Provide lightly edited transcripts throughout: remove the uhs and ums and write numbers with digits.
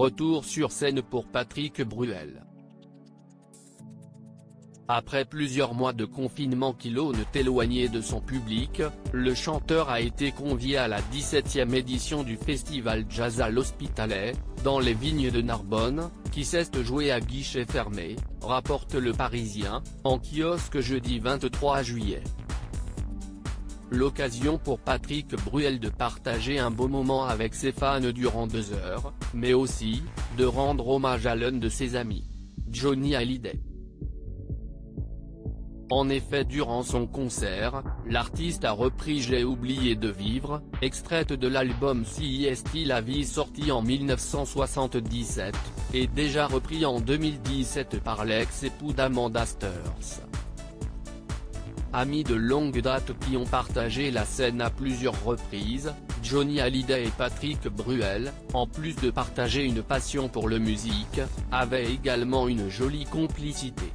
Retour sur scène pour Patrick Bruel. Après plusieurs mois de confinement qui l'ont éloigné de son public, le chanteur a été convié à la 17e édition du festival Jazz à l'Hospitalet, dans les vignes de Narbonne, qui s'est joué à guichet fermé, rapporte Le Parisien, en kiosque jeudi 23 juillet. L'occasion pour Patrick Bruel de partager un beau moment avec ses fans durant 2 heures, mais aussi, de rendre hommage à l'un de ses amis, Johnny Hallyday. En effet, durant son concert, l'artiste a repris J'ai oublié de vivre, extraite de l'album Si Est-il la vie sorti en 1977, et déjà repris en 2017 par l'ex-époux d'Amanda Steurs. Amis de longue date qui ont partagé la scène à plusieurs reprises, Johnny Hallyday et Patrick Bruel, en plus de partager une passion pour la musique, avaient également une jolie complicité.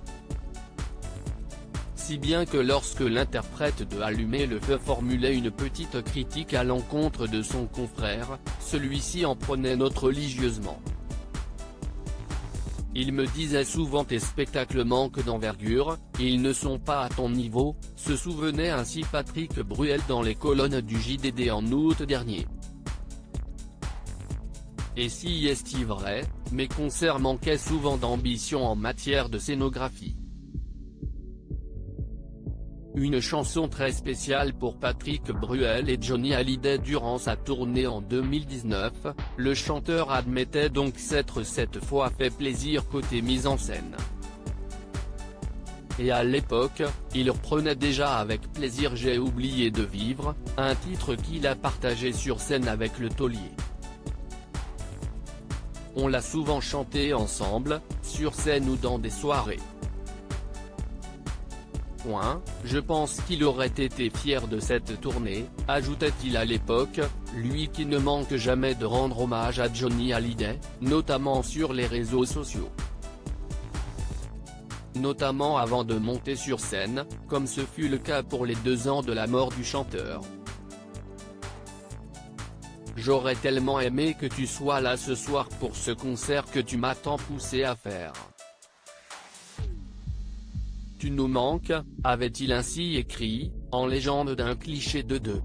Si bien que lorsque l'interprète de Allumer le feu formulait une petite critique à l'encontre de son confrère, celui-ci en prenait note religieusement. Il me disait souvent tes spectacles manquent d'envergure, ils ne sont pas à ton niveau, se souvenait ainsi Patrick Bruel dans les colonnes du JDD en août dernier. Et si est-il vrai, mes concerts manquaient souvent d'ambition en matière de scénographie. Une chanson très spéciale pour Patrick Bruel et Johnny Hallyday durant sa tournée en 2019, le chanteur admettait donc s'être cette fois fait plaisir côté mise en scène. Et à l'époque, il reprenait déjà avec plaisir J'ai oublié de vivre, un titre qu'il a partagé sur scène avec le taulier. On l'a souvent chanté ensemble, sur scène ou dans des soirées. Je pense qu'il aurait été fier de cette tournée, ajoutait-il à l'époque, lui qui ne manque jamais de rendre hommage à Johnny Hallyday, notamment sur les réseaux sociaux. Notamment avant de monter sur scène, comme ce fut le cas pour les 2 ans de la mort du chanteur. J'aurais tellement aimé que tu sois là ce soir pour ce concert que tu m'as tant poussé à faire. Tu nous manques, avait-il ainsi écrit, en légende d'un cliché de 2.